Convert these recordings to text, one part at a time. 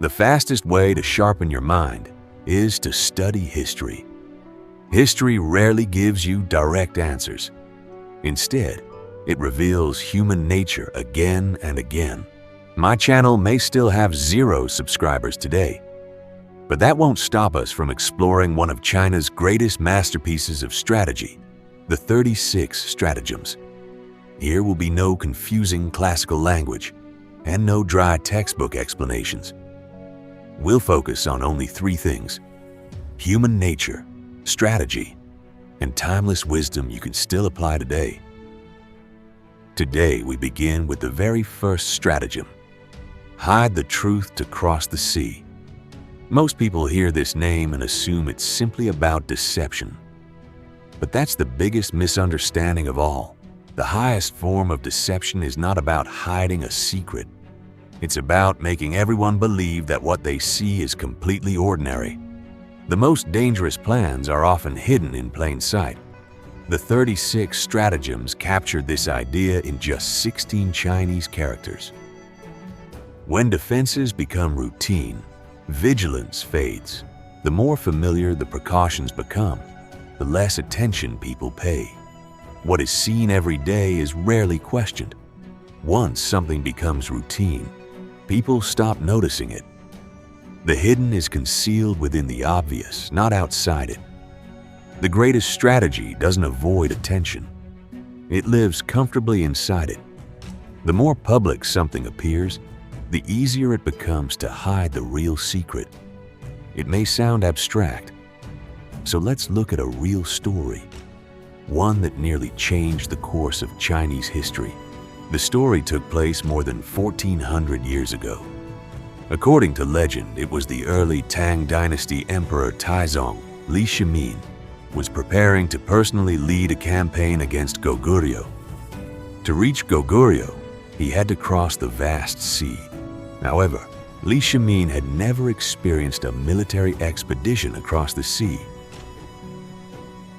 The fastest way to sharpen your mind is to study history. History rarely gives you direct answers. Instead, it reveals human nature again and again. My channel may still have 0 subscribers today, but that won't stop us from exploring one of China's greatest masterpieces of strategy, the 36 Stratagems. Here will be no confusing classical language and no dry textbook explanations. We'll focus on only 3 things: human nature, strategy, and timeless wisdom you can still apply today. Today we begin with the very first stratagem: hide the truth to cross the sea. Most people hear this name and assume it's simply about deception. But that's the biggest misunderstanding of all. The highest form of deception is not about hiding a secret. It's about making everyone believe that what they see is completely ordinary. The most dangerous plans are often hidden in plain sight. The 36 Stratagems captured this idea in just 16 Chinese characters. When defenses become routine, vigilance fades. The more familiar the precautions become, the less attention people pay. What is seen every day is rarely questioned. Once something becomes routine, people stop noticing it. The hidden is concealed within the obvious, not outside it. The greatest strategy doesn't avoid attention. It lives comfortably inside it. The more public something appears, the easier it becomes to hide the real secret. It may sound abstract, so let's look at a real story, one that nearly changed the course of Chinese history. The story took place more than 1,400 years ago. According to legend, it was the early Tang Dynasty Emperor Taizong, Li Shimin, was preparing to personally lead a campaign against Goguryeo. To reach Goguryeo, he had to cross the vast sea. However, Li Shimin had never experienced a military expedition across the sea.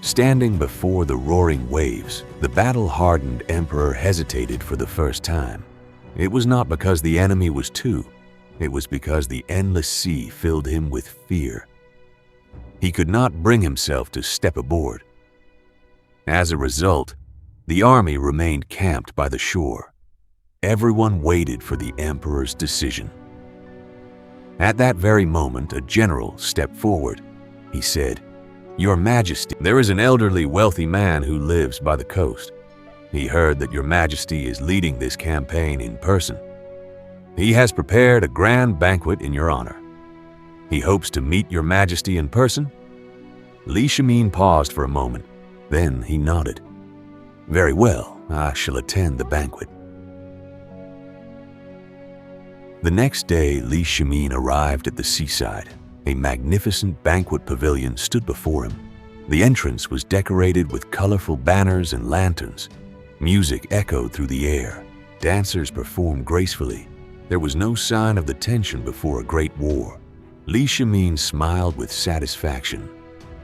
Standing before the roaring waves, the battle-hardened emperor hesitated for the first time. It was not because the enemy was too. It was because the endless sea filled him with fear. He could not bring himself to step aboard. As a result, the army remained camped by the shore. Everyone waited for the emperor's decision. At that very moment, a general stepped forward. He said, "Your Majesty, there is an elderly, wealthy man who lives by the coast. He heard that Your Majesty is leading this campaign in person. He has prepared a grand banquet in your honor. He hopes to meet Your Majesty in person." Li Shimin paused for a moment. Then he nodded. "Very well, I shall attend the banquet." The next day, Li Shimin arrived at the seaside. A magnificent banquet pavilion stood before him. The entrance was decorated with colorful banners and lanterns. Music echoed through the air. Dancers performed gracefully. There was no sign of the tension before a great war. Li Shimin smiled with satisfaction.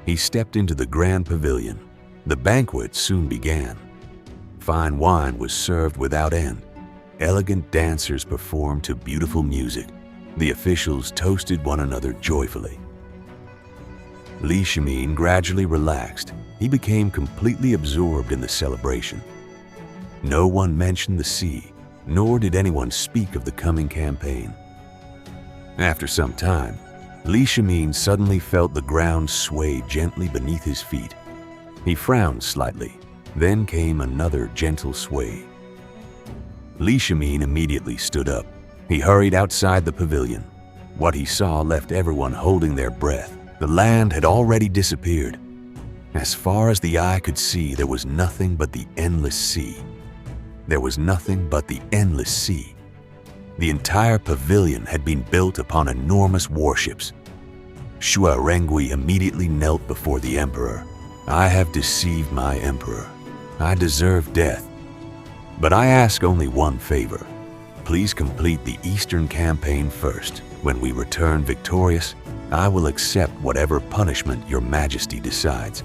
He stepped into the grand pavilion. The banquet soon began. Fine wine was served without end. Elegant dancers performed to beautiful music. The officials toasted one another joyfully. Li Shimin gradually relaxed. He became completely absorbed in the celebration. No one mentioned the sea, nor did anyone speak of the coming campaign. After some time, Li Shimin suddenly felt the ground sway gently beneath his feet. He frowned slightly. Then came another gentle sway. Li Shimin immediately stood up. He hurried outside the pavilion. What he saw left everyone holding their breath. The land had already disappeared. As far as the eye could see, there was nothing but the endless sea. There was nothing but the endless sea. The entire pavilion had been built upon enormous warships. Xue Rengui immediately knelt before the emperor. "I have deceived my emperor. I deserve death. But I ask only one favor. Please complete the Eastern campaign first. When we return victorious, I will accept whatever punishment Your Majesty decides."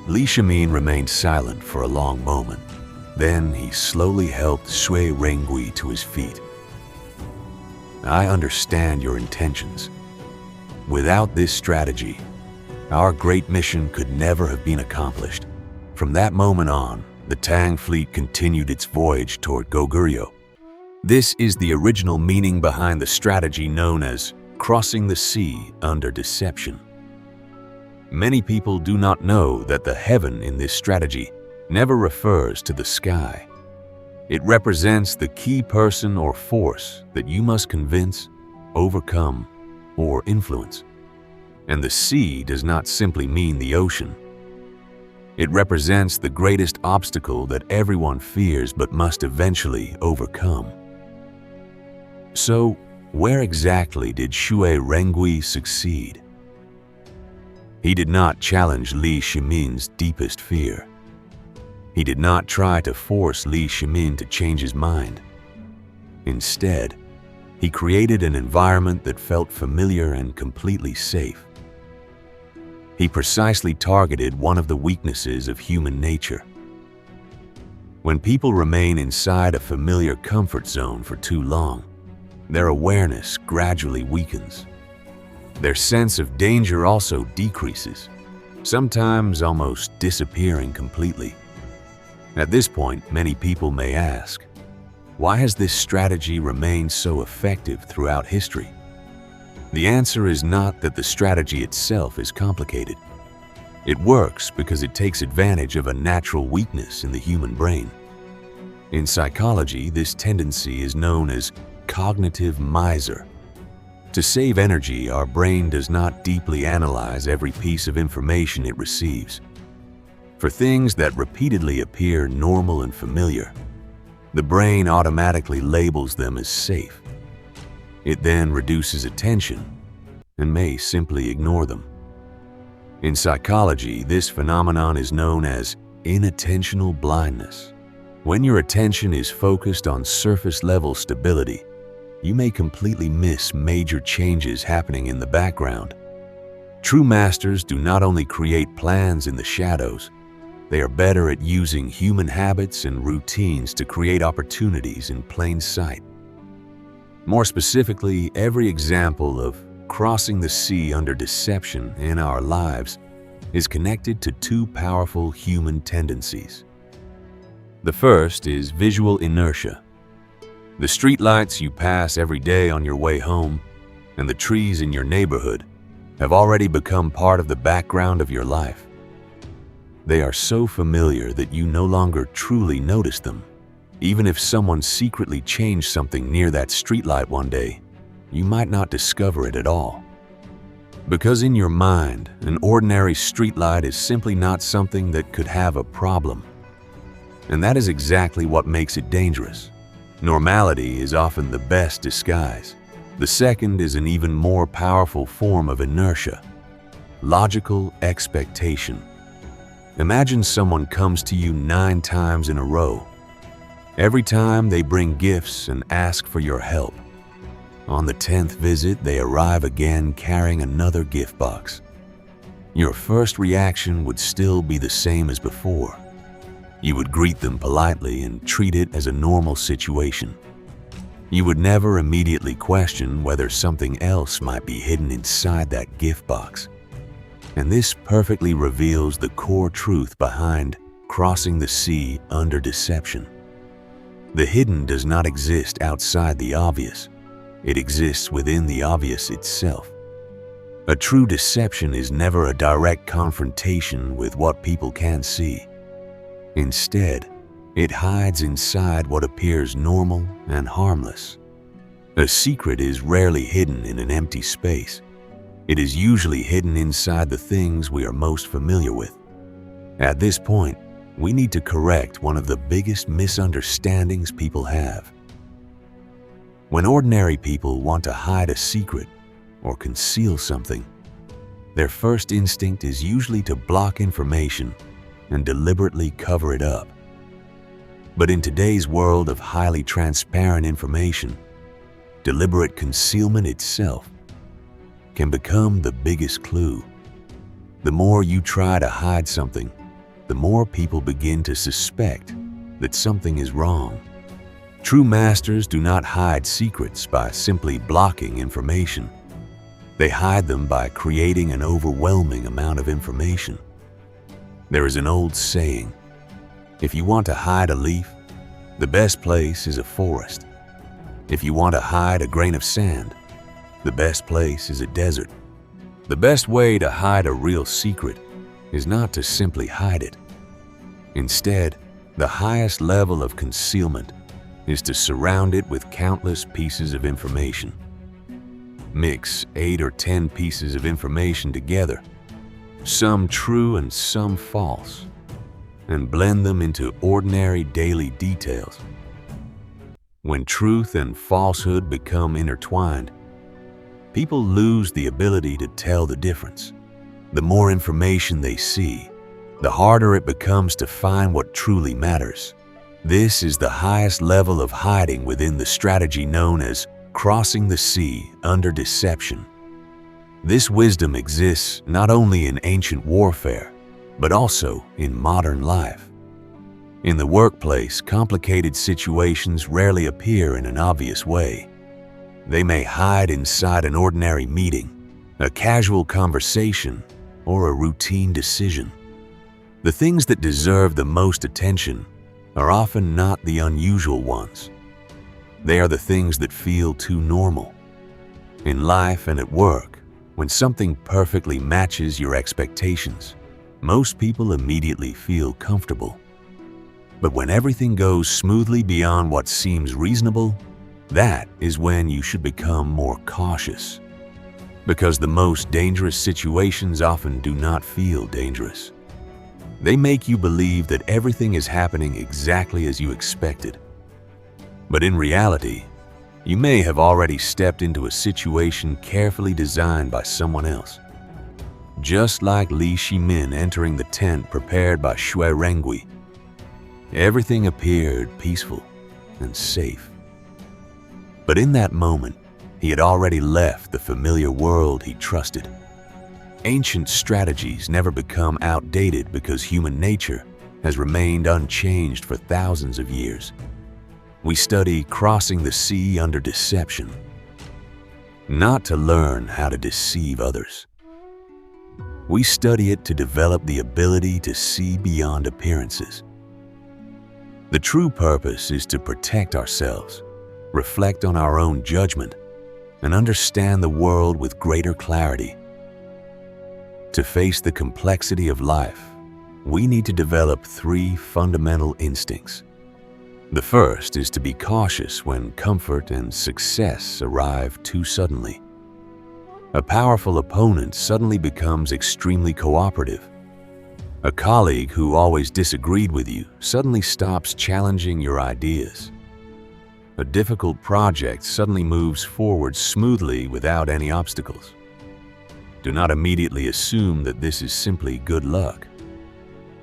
Li Shimin remained silent for a long moment. Then he slowly helped Xue Rengui to his feet. I understand your intentions. Without this strategy, our great mission could never have been accomplished. From that moment on, the Tang fleet continued its voyage toward Goguryeo. This is the original meaning behind the strategy known as crossing the sea under deception. Many people do not know that the heaven in this strategy never refers to the sky. It represents the key person or force that you must convince, overcome, or influence. And the sea does not simply mean the ocean. It represents the greatest obstacle that everyone fears but must eventually overcome. So, where exactly did Xue Rengui succeed? He did not challenge Li Shimin's deepest fear. He did not try to force Li Shimin to change his mind. Instead, he created an environment that felt familiar and completely safe. He precisely targeted one of the weaknesses of human nature. When people remain inside a familiar comfort zone for too long, their awareness gradually weakens. Their sense of danger also decreases, sometimes almost disappearing completely. At this point, many people may ask, why has this strategy remained so effective throughout history? The answer is not that the strategy itself is complicated. It works because it takes advantage of a natural weakness in the human brain. In psychology, this tendency is known as cognitive miser. To save energy, our brain does not deeply analyze every piece of information it receives. For things that repeatedly appear normal and familiar, the brain automatically labels them as safe. It then reduces attention and may simply ignore them. In psychology, this phenomenon is known as inattentional blindness. When your attention is focused on surface-level stability, you may completely miss major changes happening in the background. True masters do not only create plans in the shadows, they are better at using human habits and routines to create opportunities in plain sight. More specifically, every example of crossing the sea under deception in our lives is connected to two powerful human tendencies. The first is visual inertia. The streetlights you pass every day on your way home and the trees in your neighborhood have already become part of the background of your life. They are so familiar that you no longer truly notice them. Even if someone secretly changed something near that streetlight one day, you might not discover it at all. Because in your mind, an ordinary streetlight is simply not something that could have a problem. And that is exactly what makes it dangerous. Normality is often the best disguise. The second is an even more powerful form of inertia: logical expectation. Imagine someone comes to you 9 times in a row. Every time they bring gifts and ask for your help. On the 10th visit, they arrive again carrying another gift box. Your first reaction would still be the same as before. You would greet them politely and treat it as a normal situation. You would never immediately question whether something else might be hidden inside that gift box. And this perfectly reveals the core truth behind crossing the sea under deception. The hidden does not exist outside the obvious. It exists within the obvious itself. A true deception is never a direct confrontation with what people can see. Instead, it hides inside what appears normal and harmless. A secret is rarely hidden in an empty space. It is usually hidden inside the things we are most familiar with. At this point, we need to correct one of the biggest misunderstandings people have. When ordinary people want to hide a secret or conceal something, their first instinct is usually to block information and deliberately cover it up. But in today's world of highly transparent information, deliberate concealment itself can become the biggest clue. The more you try to hide something, the more people begin to suspect that something is wrong. True masters do not hide secrets by simply blocking information. They hide them by creating an overwhelming amount of information. There is an old saying, if you want to hide a leaf, the best place is a forest. If you want to hide a grain of sand, the best place is a desert. The best way to hide a real secret is not to simply hide it. Instead, the highest level of concealment is to surround it with countless pieces of information. Mix 8 or 10 pieces of information together, some true and some false, and blend them into ordinary daily details. When truth and falsehood become intertwined, people lose the ability to tell the difference. The more information they see, the harder it becomes to find what truly matters. This is the highest level of hiding within the strategy known as crossing the sea under deception. This wisdom exists not only in ancient warfare, but also in modern life. In the workplace, complicated situations rarely appear in an obvious way. They may hide inside an ordinary meeting, a casual conversation, or a routine decision. The things that deserve the most attention are often not the unusual ones. They are the things that feel too normal. In life and at work, when something perfectly matches your expectations, most people immediately feel comfortable. But when everything goes smoothly beyond what seems reasonable, that is when you should become more cautious. Because the most dangerous situations often do not feel dangerous. They make you believe that everything is happening exactly as you expected. But in reality, you may have already stepped into a situation carefully designed by someone else. Just like Li Shimin entering the tent prepared by Shui Rengui, everything appeared peaceful and safe. But in that moment, he had already left the familiar world he trusted. Ancient strategies never become outdated because human nature has remained unchanged for thousands of years. We study crossing the sea under deception, not to learn how to deceive others. We study it to develop the ability to see beyond appearances. The true purpose is to protect ourselves, reflect on our own judgment, and understand the world with greater clarity. To face the complexity of life, we need to develop 3 fundamental instincts. The first is to be cautious when comfort and success arrive too suddenly. A powerful opponent suddenly becomes extremely cooperative. A colleague who always disagreed with you suddenly stops challenging your ideas. A difficult project suddenly moves forward smoothly without any obstacles. Do not immediately assume that this is simply good luck.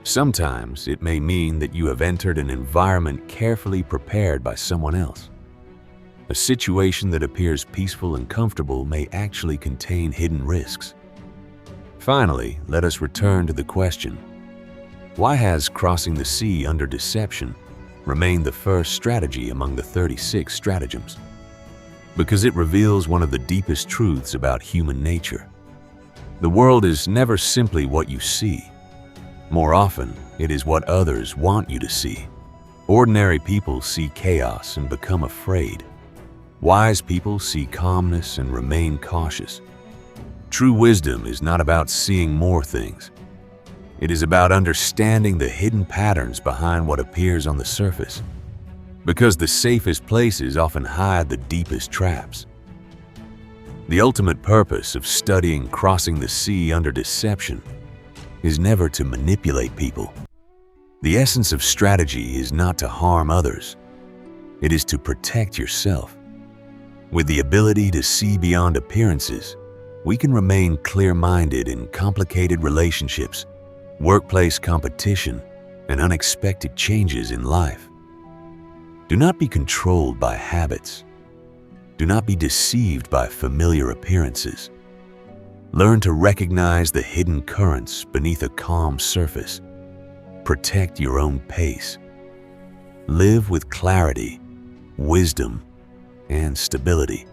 Sometimes it may mean that you have entered an environment carefully prepared by someone else. A situation that appears peaceful and comfortable may actually contain hidden risks. Finally, let us return to the question, why has crossing the sea under deception remained the first strategy among the 36 stratagems? Because it reveals one of the deepest truths about human nature. The world is never simply what you see. More often, it is what others want you to see. Ordinary people see chaos and become afraid. Wise people see calmness and remain cautious. True wisdom is not about seeing more things. It is about understanding the hidden patterns behind what appears on the surface. Because the safest places often hide the deepest traps. The ultimate purpose of studying crossing the sea under deception is never to manipulate people. The essence of strategy is not to harm others. It is to protect yourself. With the ability to see beyond appearances, we can remain clear-minded in complicated relationships, workplace competition, and unexpected changes in life. Do not be controlled by habits. Do not be deceived by familiar appearances. Learn to recognize the hidden currents beneath a calm surface. Protect your own pace. Live with clarity, wisdom, and stability.